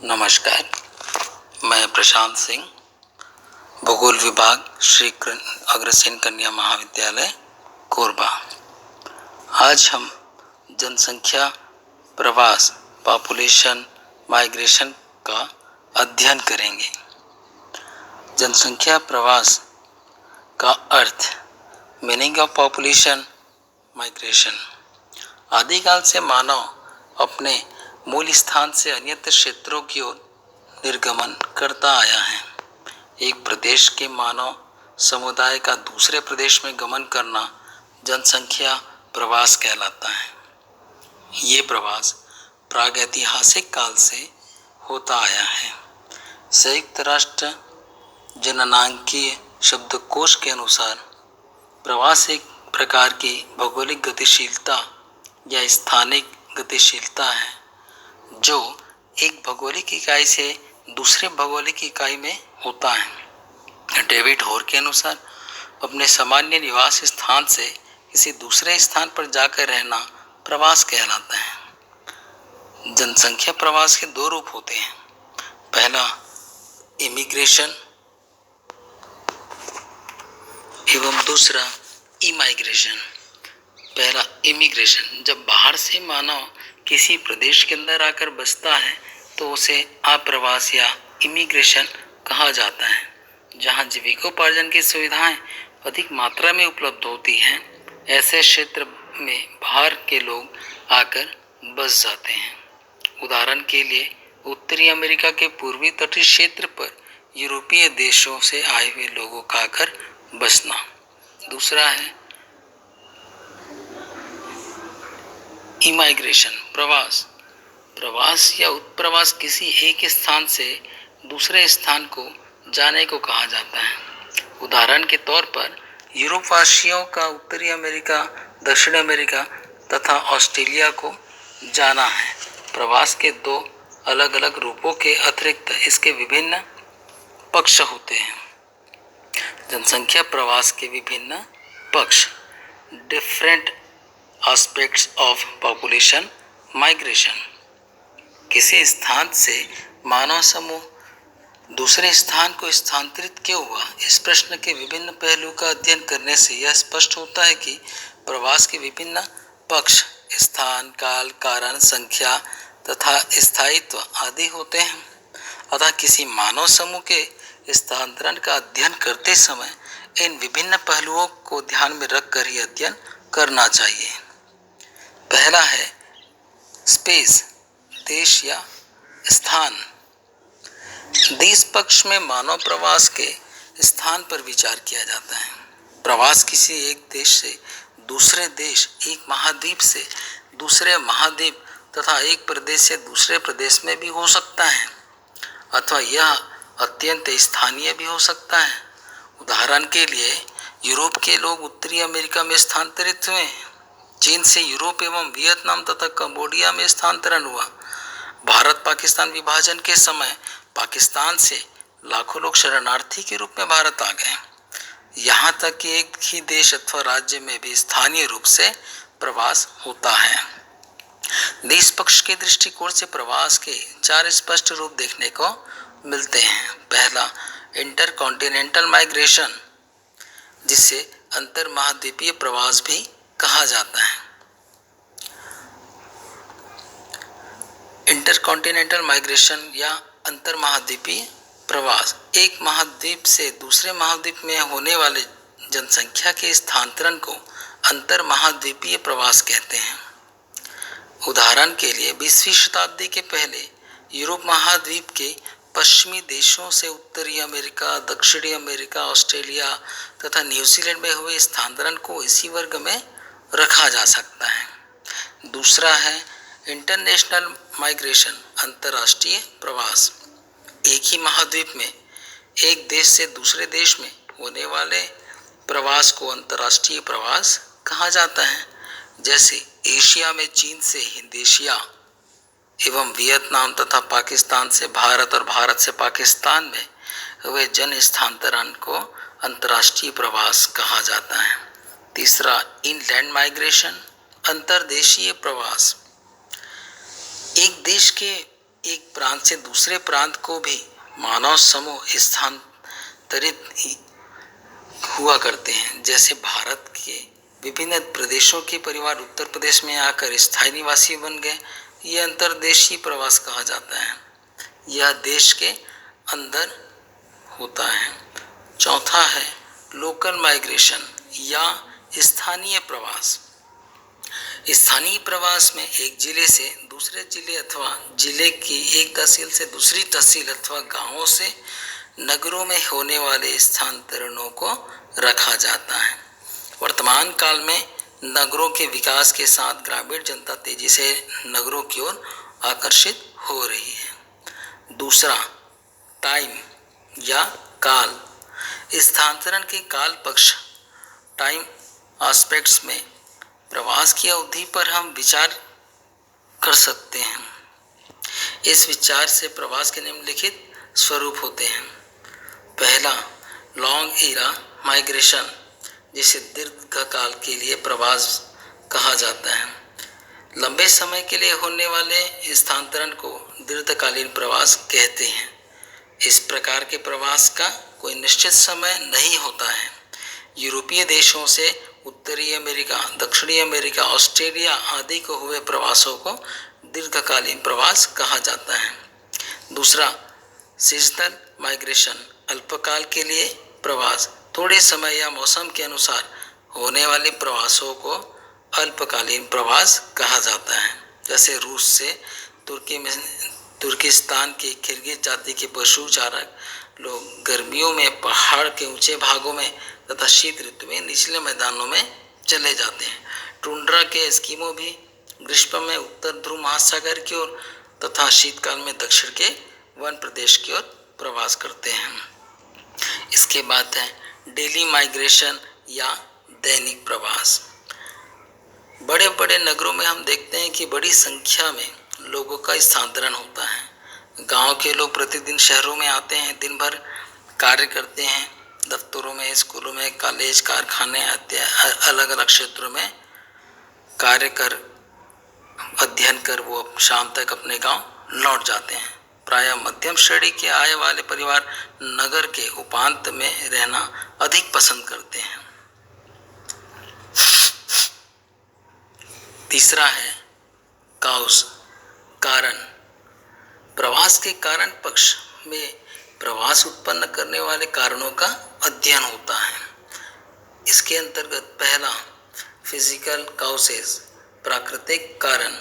नमस्कार, मैं प्रशांत सिंह, भूगोल विभाग श्री अग्रसेन कन्या महाविद्यालय कोरबा। आज हम जनसंख्या प्रवास पॉपुलेशन माइग्रेशन का अध्ययन करेंगे। जनसंख्या प्रवास का अर्थ, मीनिंग ऑफ पॉपुलेशन माइग्रेशन। आदिकाल से मानव अपने मूल स्थान से अन्यत्र क्षेत्रों की ओर निर्गमन करता आया है। एक प्रदेश के मानव समुदाय का दूसरे प्रदेश में गमन करना जनसंख्या प्रवास कहलाता है। ये प्रवास प्रागैतिहासिक काल से होता आया है। संयुक्त राष्ट्र जननांकीय शब्दकोश के अनुसार प्रवास एक प्रकार की भौगोलिक गतिशीलता या स्थानिक गतिशीलता है जो एक भौगोलिक इकाई से दूसरे भौगोलिक इकाई में होता है। डेविड होर के अनुसार अपने सामान्य निवास स्थान से किसी दूसरे स्थान पर जाकर रहना प्रवास कहलाता है। जनसंख्या प्रवास के दो रूप होते हैं। पहला इमिग्रेशन एवं दूसरा इमाइग्रेशन। पहला इमिग्रेशन, जब बाहर से मानव किसी प्रदेश के अंदर आकर बसता है तो उसे आप्रवास या इमिग्रेशन कहा जाता है। जहां जीविकोपार्जन की सुविधाएं अधिक मात्रा में उपलब्ध होती हैं, ऐसे क्षेत्र में बाहर के लोग आकर बस जाते हैं। उदाहरण के लिए उत्तरी अमेरिका के पूर्वी तटीय क्षेत्र पर यूरोपीय देशों से आए हुए लोगों का आकर बसना। दूसरा है इमाइग्रेशन, प्रवास या उत्प्रवास किसी एक स्थान से दूसरे स्थान को जाने को कहा जाता है। उदाहरण के तौर पर यूरोपवासियों का उत्तरी अमेरिका, दक्षिण अमेरिका तथा ऑस्ट्रेलिया को जाना है। प्रवास के दो अलग अलग रूपों के अतिरिक्त इसके विभिन्न पक्ष होते हैं। जनसंख्या प्रवास के विभिन्न पक्ष, different aspects of population migration. किसी स्थान से मानव समूह दूसरे स्थान को स्थानांतरित क्यों हुआ, इस प्रश्न के विभिन्न पहलू का अध्ययन करने से यह स्पष्ट होता है कि प्रवास के विभिन्न पक्ष स्थान, काल, कारण, संख्या तथा स्थायित्व आदि होते हैं। अतः किसी मानव समूह के स्थानांतरण का अध्ययन करते समय इन विभिन्न पहलुओं को ध्यान में रखकर ही अध्ययन करना चाहिए। पहला है स्पेस, देश या स्थान। देश पक्ष में मानव प्रवास के स्थान पर विचार किया जाता है। प्रवास किसी एक देश से दूसरे देश, एक महाद्वीप से दूसरे महाद्वीप तथा एक प्रदेश से दूसरे प्रदेश में भी हो सकता है, अथवा यह अत्यंत स्थानीय भी हो सकता है। उदाहरण के लिए यूरोप के लोग उत्तरी अमेरिका में स्थानांतरित हुए। चीन से यूरोप एवं वियतनाम तथा कंबोडिया में स्थानांतरण हुआ। भारत पाकिस्तान विभाजन के समय पाकिस्तान से लाखों लोग शरणार्थी के रूप में भारत आ गए। यहाँ तक कि एक ही देश अथवा राज्य में भी स्थानीय रूप से प्रवास होता है। देश पक्ष के दृष्टिकोण से प्रवास के चार स्पष्ट रूप देखने को मिलते हैं। पहला इंटरकॉन्टिनेंटल माइग्रेशन, जिसे अंतर महाद्वीपीय प्रवास भी कहा जाता है। इंटरकॉन्टिनेंटल माइग्रेशन या अंतर महाद्वीपीय प्रवास एक महाद्वीप से दूसरे महाद्वीप में होने वाले जनसंख्या के स्थानांतरण को अंतर महाद्वीपीय प्रवास कहते हैं। उदाहरण के लिए 20वीं शताब्दी के पहले यूरोप महाद्वीप के पश्चिमी देशों से उत्तरी अमेरिका, दक्षिणी अमेरिका, ऑस्ट्रेलिया तथा न्यूजीलैंड में हुए स्थानांतरण को इसी वर्ग में रखा जा सकता है। दूसरा है इंटरनेशनल माइग्रेशन, अंतर्राष्ट्रीय प्रवास। एक ही महाद्वीप में एक देश से दूसरे देश में होने वाले प्रवास को अंतर्राष्ट्रीय प्रवास कहा जाता है। जैसे एशिया में चीन से हिंद एशिया एवं वियतनाम तथा पाकिस्तान से भारत और भारत से पाकिस्तान में हुए जन स्थानांतरण को अंतर्राष्ट्रीय प्रवास कहा जाता है। तीसरा इनलैंड माइग्रेशन, अंतर्देशीय प्रवास। एक देश के एक प्रांत से दूसरे प्रांत को भी मानव समूह स्थानांतरित हुआ करते हैं। जैसे भारत के विभिन्न प्रदेशों के परिवार उत्तर प्रदेश में आकर स्थायी निवासी बन गए, यह अंतर्देशीय प्रवास कहा जाता है। यह देश के अंदर होता है। चौथा है लोकल माइग्रेशन या स्थानीय प्रवास। स्थानीय प्रवास में एक जिले से दूसरे जिले अथवा जिले की एक तहसील से दूसरी तहसील अथवा गांवों से नगरों में होने वाले स्थानांतरणों को रखा जाता है। वर्तमान काल में नगरों के विकास के साथ ग्रामीण जनता तेजी से नगरों की ओर आकर्षित हो रही है। दूसरा, टाइम या काल। स्थानांतरण के काल पक्ष टाइम एस्पेक्ट्स में प्रवास की अवधि पर हम विचार कर सकते हैं। इस विचार से प्रवास के निम्नलिखित स्वरूप होते हैं। पहला, लॉन्ग ईरा माइग्रेशन, जिसे दीर्घकाल के लिए प्रवास कहा जाता है। लंबे समय के लिए होने वाले स्थानांतरण को दीर्घकालीन प्रवास कहते हैं। इस प्रकार के प्रवास का कोई निश्चित समय नहीं होता है। यूरोपीय देशों से उत्तरी अमेरिका, दक्षिणी अमेरिका, ऑस्ट्रेलिया आदि को हुए प्रवासों को दीर्घकालीन प्रवास कहा जाता है। दूसरा, सीजनल माइग्रेशन, अल्पकाल के लिए प्रवास। थोड़े समय या मौसम के अनुसार होने वाले प्रवासों को अल्पकालीन प्रवास कहा जाता है। जैसे रूस से तुर्किस्तान के किर्गिज जाति के पशु चारक लोग गर्मियों में पहाड़ के ऊंचे भागों में तथा शीत ऋतु में निचले मैदानों में चले जाते हैं। टुंड्रा के एस्किमो भी ग्रीष्म में उत्तर ध्रुव महासागर की ओर तथा शीतकाल में दक्षिण के वन प्रदेश की ओर प्रवास करते हैं। इसके बाद है डेली माइग्रेशन या दैनिक प्रवास। बड़े बड़े नगरों में हम देखते हैं कि बड़ी संख्या में लोगों का स्थानांतरण होता है। गांव के लोग प्रतिदिन शहरों में आते हैं, दिन भर कार्य करते हैं, दफ्तरों में, स्कूलों में, कॉलेज, कारखाने अलग अलग क्षेत्रों में कार्य कर, अध्ययन कर वो शाम तक अपने गांव लौट जाते हैं। प्रायः मध्यम श्रेणी के आय वाले परिवार नगर के उपांत में रहना अधिक पसंद करते हैं। तीसरा है काउज, कारण। प्रवास के कारण पक्ष में प्रवास उत्पन्न करने वाले कारणों का अध्ययन होता है। इसके अंतर्गत पहला, फिजिकल काउसेस, प्राकृतिक कारण।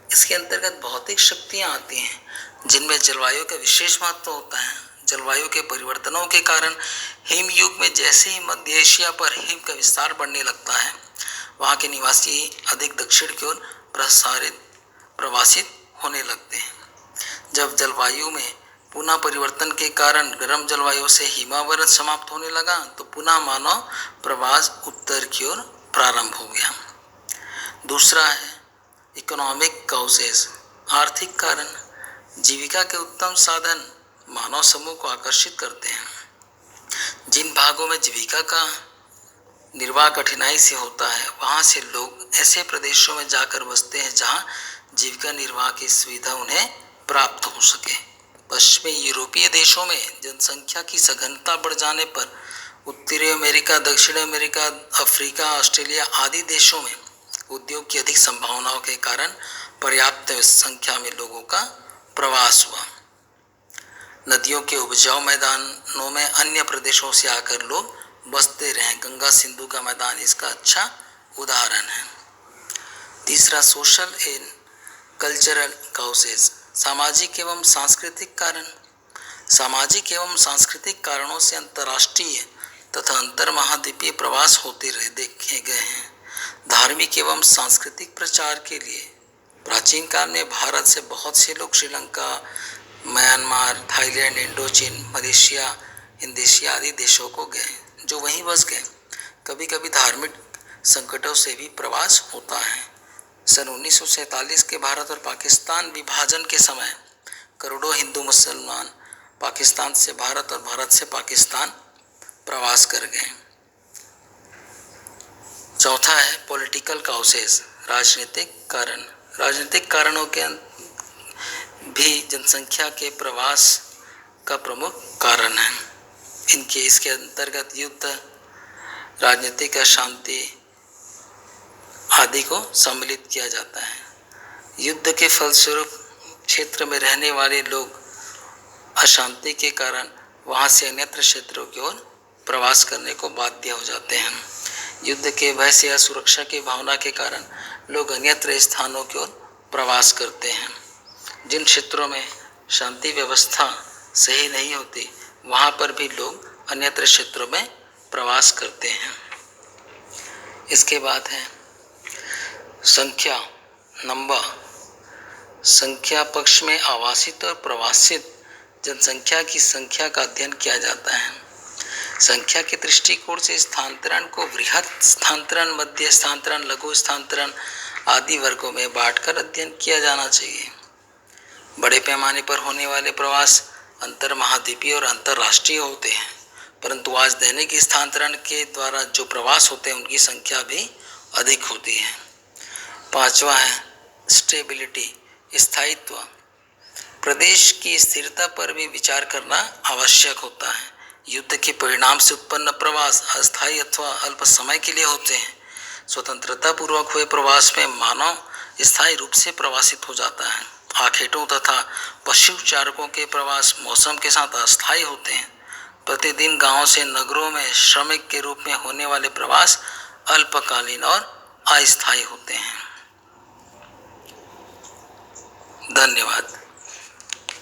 इसके अंतर्गत भौतिक शक्तियां आती हैं जिनमें जलवायु का विशेष महत्व होता है। जलवायु के परिवर्तनों के कारण हिम युग में जैसे ही मध्य एशिया पर हिम का विस्तार बढ़ने लगता है, वहाँ के निवासी अधिक दक्षिण की ओर प्रवासित होने लगते हैं। जब जलवायु में पुनः परिवर्तन के कारण गर्म जलवायु से हिमावृत समाप्त होने लगा तो पुनः मानव प्रवास उत्तर की ओर प्रारंभ हो गया। दूसरा है इकोनॉमिक काउसेस, आर्थिक कारण। जीविका के उत्तम साधन मानव समूह को आकर्षित करते हैं। जिन भागों में जीविका का निर्वाह कठिनाई से होता है, वहाँ से लोग ऐसे प्रदेशों में जाकर बसते हैं जहाँ जीविका निर्वाह की सुविधा उन्हें प्राप्त हो सके। पश्चिमी यूरोपीय देशों में जनसंख्या की सघनता बढ़ जाने पर उत्तरी अमेरिका, दक्षिण अमेरिका, अफ्रीका, ऑस्ट्रेलिया आदि देशों में उद्योग की अधिक संभावनाओं के कारण पर्याप्त संख्या में लोगों का प्रवास हुआ। नदियों के उपजाऊ मैदानों में अन्य प्रदेशों से आकर लोग बसते रहे। गंगा सिंधु का मैदान इसका अच्छा उदाहरण है। तीसरा, सोशल एंड कल्चरल काउसेस, सामाजिक एवं सांस्कृतिक कारण। सामाजिक एवं सांस्कृतिक कारणों से अंतर्राष्ट्रीय तथा अंतर महाद्वीपीय प्रवास होते रहे देखे गए हैं। धार्मिक एवं सांस्कृतिक प्रचार के लिए प्राचीन काल में भारत से बहुत से लोग Sri Lanka, Myanmar, Thailand, Indochine, Malaysia, Indonesia आदि देशों को गए, जो वहीं बस गए। कभी कभी धार्मिक संकटों से भी प्रवास होता है। सन 1947 के भारत और पाकिस्तान विभाजन के समय करोड़ों हिंदू मुसलमान पाकिस्तान से भारत और भारत से पाकिस्तान प्रवास कर गए। चौथा है पॉलिटिकल काउसेस, राजनीतिक कारण। राजनीतिक कारणों के भी जनसंख्या के प्रवास का प्रमुख कारण है। इसके अंतर्गत युद्ध, राजनीतिक अशांति आदि को सम्मिलित किया जाता है। युद्ध के फलस्वरूप क्षेत्र में रहने वाले लोग अशांति के कारण वहां से अन्यत्र क्षेत्रों की ओर प्रवास करने को बाध्य हो जाते हैं। युद्ध के भय से या सुरक्षा की भावना के कारण लोग अन्यत्र स्थानों की ओर प्रवास करते हैं। जिन क्षेत्रों में शांति व्यवस्था सही नहीं होती वहां पर भी लोग अन्यत्र क्षेत्रों में प्रवास करते हैं। इसके बाद है संख्या, नंबर। संख्या पक्ष में आवासित और प्रवासित जनसंख्या की संख्या का अध्ययन किया जाता है। संख्या के दृष्टिकोण से स्थानांतरण को वृहत स्थानांतरण, मध्य स्थानांतरण, लघु स्थानांतरण आदि वर्गों में बांटकर अध्ययन किया जाना चाहिए। बड़े पैमाने पर होने वाले प्रवास अंतर महाद्वीपीय और अंतरराष्ट्रीय होते हैं, परंतु आज दैनिक स्थानांतरण के द्वारा जो प्रवास होते हैं उनकी संख्या भी अधिक होती है। पांचवा है स्टेबिलिटी, स्थायित्व। प्रदेश की स्थिरता पर भी विचार करना आवश्यक होता है। युद्ध के परिणाम से उत्पन्न प्रवास अस्थायी अथवा अल्प समय के लिए होते हैं। स्वतंत्रता पूर्वक हुए प्रवास में मानव स्थायी रूप से प्रवासित हो जाता है। आखेटों तथा पशु चारकों के प्रवास मौसम के साथ अस्थायी होते हैं। प्रतिदिन गांवों से नगरों में श्रमिक के रूप में होने वाले प्रवास अल्पकालीन और अस्थायी होते हैं। धन्यवाद।